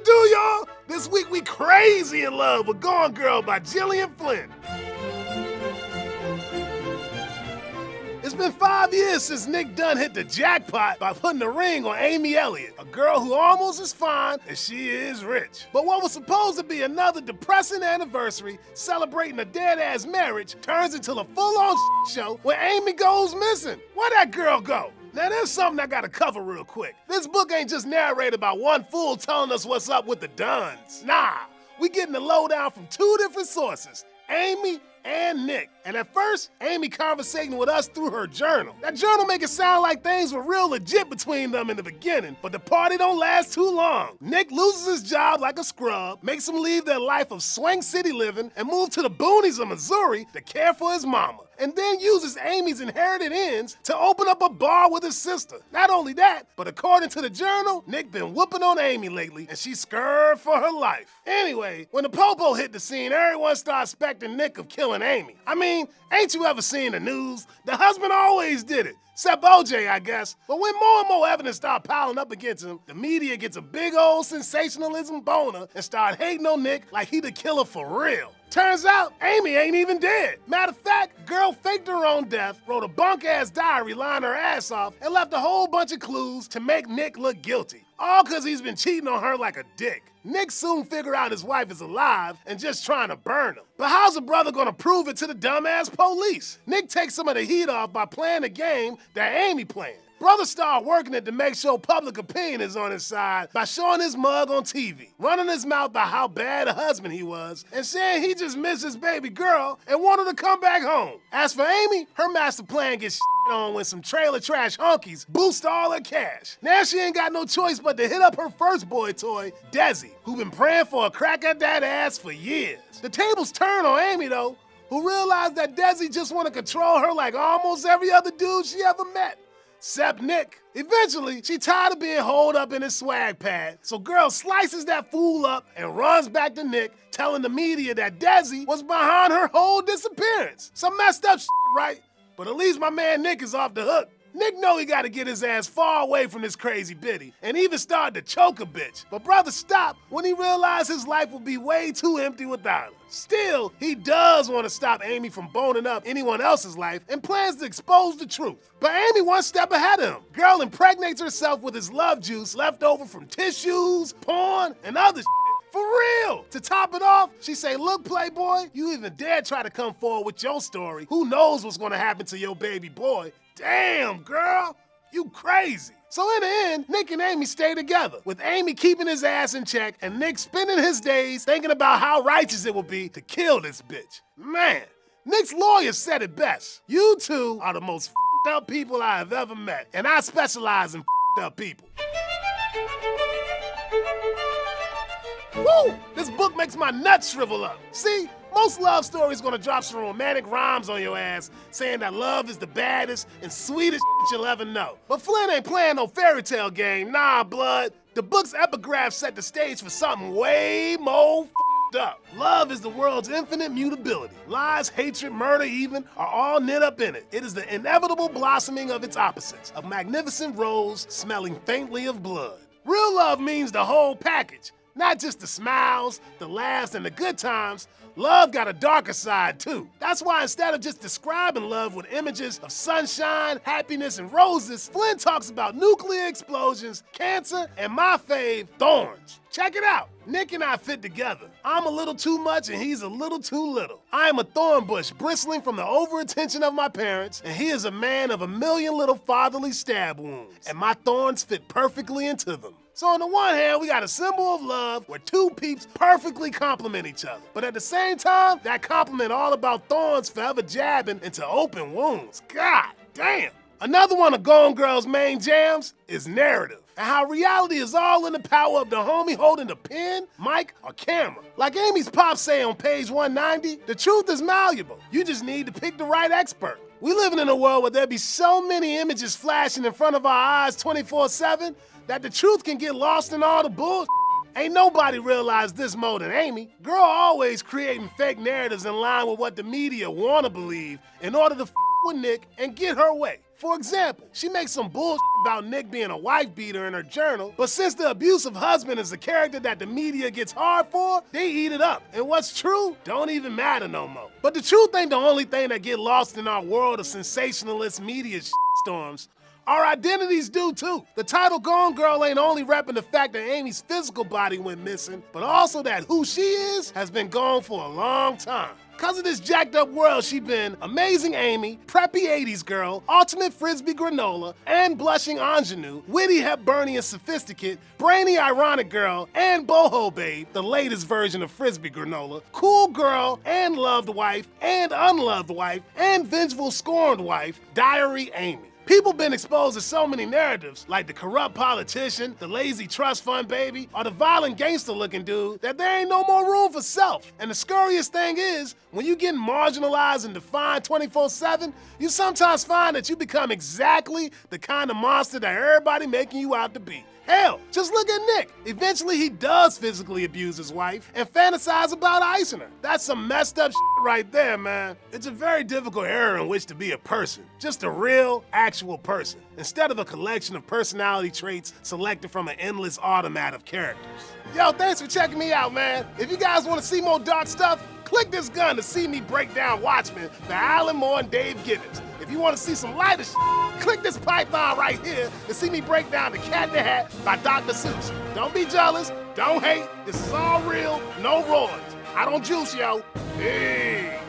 it do, y'all? This week we crazy in love with Gone Girl by Gillian Flynn. It's been 5 years since Nick Dunn hit the jackpot by putting the ring on Amy Elliott, a girl who almost as fine as she is rich. But what was supposed to be another depressing anniversary celebrating a dead-ass marriage turns into a full-on show where Amy goes missing. Where'd that girl go? Now there's something I gotta cover real quick. This book ain't just narrated by one fool telling us what's up with the Dunns. Nah, we getting the lowdown from two different sources, Amy and Nick. And at first, Amy conversating with us through her journal. That journal make it sound like things were real legit between them in the beginning, but the party don't last too long. Nick loses his job like a scrub, makes him leave their life of swing city living and move to the boonies of Missouri to care for his mama, and then uses Amy's inherited ends to open up a bar with his sister. Not only that, but according to the journal, Nick been whooping on Amy lately, and she's scared for her life. Anyway, when the popo hit the scene, everyone started suspecting Nick of killing Amy. I mean, ain't you ever seen the news? The husband always did it. Except OJ, I guess. But when more and more evidence start piling up against him, the media gets a big old sensationalism boner and start hating on Nick like he the killer for real. Turns out, Amy ain't even dead. Matter of fact, girl faked her own death, wrote a bunk-ass diary lying her ass off, and left a whole bunch of clues to make Nick look guilty. All because he's been cheating on her like a dick. Nick soon figure out his wife is alive and just trying to burn him. But how's a brother gonna prove it to the dumbass police? Nick takes some of the heat off by playing a game that Amy playing. Brother started working it to make sure public opinion is on his side by showing his mug on TV, running his mouth about how bad a husband he was, and saying he just missed his baby girl and wanted to come back home. As for Amy, her master plan gets on when some trailer trash honkies boost all her cash. Now she ain't got no choice but to hit up her first boy toy, Desi, who been praying for a crack at that ass for years. The tables turn on Amy though, who realized that Desi just want to control her like almost every other dude she ever met. Except Nick. Eventually, she tired of being holed up in his swag pad, so girl slices that fool up and runs back to Nick, telling the media that Desi was behind her whole disappearance. Some messed up shit, right? But at least my man Nick is off the hook. Nick know he gotta get his ass far away from this crazy biddy, and even started to choke a bitch. But brother stopped when he realized his life would be way too empty without her. Still, he does want to stop Amy from boning up anyone else's life and plans to expose the truth. But Amy one step ahead of him. Girl impregnates herself with his love juice left over from tissues, porn, and other shit. For real! To top it off, she say, look, Playboy, you even dare try to come forward with your story. Who knows what's gonna happen to your baby boy? Damn, girl, you crazy. So in the end, Nick and Amy stay together, with Amy keeping his ass in check and Nick spending his days thinking about how righteous it would be to kill this bitch. Man, Nick's lawyer said it best. You two are the most f***ed up people I have ever met, and I specialize in f***ed up people. Woo! This book makes my nuts shrivel up. See? Most love stories gonna drop some romantic rhymes on your ass saying that love is the baddest and sweetest shit you'll ever know. But Flynn ain't playing no fairy tale game, nah, blood. The book's epigraph set the stage for something way more f***ed up. Love is the world's infinite mutability. Lies, hatred, murder even are all knit up in it. It is the inevitable blossoming of its opposites, a magnificent rose smelling faintly of blood. Real love means the whole package, not just the smiles, the laughs, and the good times. Love got a darker side too. That's why instead of just describing love with images of sunshine, happiness, and roses, Flynn talks about nuclear explosions, cancer, and my fave, thorns. Check it out. Nick and I fit together. I'm a little too much and he's a little too little. I am a thorn bush bristling from the overattention of my parents, and he is a man of a million little fatherly stab wounds, and my thorns fit perfectly into them. So on the one hand, we got a symbol of love where two peeps perfectly complement each other. But at the same time, that compliment all about thorns forever jabbing into open wounds. God damn. Another one of Gone Girl's main jams is narrative, and how reality is all in the power of the homie holding the pen, mic, or camera. Like Amy's pop say on page 190, the truth is malleable. You just need to pick the right expert. We living in a world where there be so many images flashing in front of our eyes 24/7 that the truth can get lost in all the bullshit. Ain't nobody realized this more than Amy. Girl always creating fake narratives in line with what the media wanna believe in order to with Nick and get her way. For example, she makes some bullshit about Nick being a wife beater in her journal, but since the abusive husband is a character that the media gets hard for, they eat it up. And what's true don't even matter no more. But the truth ain't the only thing that get lost in our world of sensationalist media storms. Our identities do too. The title Gone Girl ain't only repping the fact that Amy's physical body went missing, but also that who she is has been gone for a long time. Cause of this jacked up world, she been Amazing Amy, Preppy 80s Girl, Ultimate Frisbee Granola, and Blushing Ingenue, Witty Hepburnian Sophisticate, Brainy Ironic Girl, and Boho Babe, the latest version of Frisbee Granola, Cool Girl, and Loved Wife, and Unloved Wife, and Vengeful Scorned Wife, Diary Amy. People been exposed to so many narratives, like the corrupt politician, the lazy trust fund baby, or the violent gangster-looking dude, that there ain't no more room for self. And the scariest thing is, when you get marginalized and defined 24/7, you sometimes find that you become exactly the kind of monster that everybody making you out to be. Hell, just look at Nick. Eventually he does physically abuse his wife and fantasize about icing her. That's some messed up shit right there, man. It's a very difficult era in which to be a person. Just a real, actual person, instead of a collection of personality traits selected from an endless automat of characters. Yo, thanks for checking me out, man. If you guys want to see more dark stuff, click this gun to see me break down Watchmen by Alan Moore and Dave Gibbons. If you want to see some lighter shit, click this python right here to see me break down The Cat in the Hat by Dr. Seuss. Don't be jealous, don't hate, this is all real, no roids. I don't juice, yo. Hey.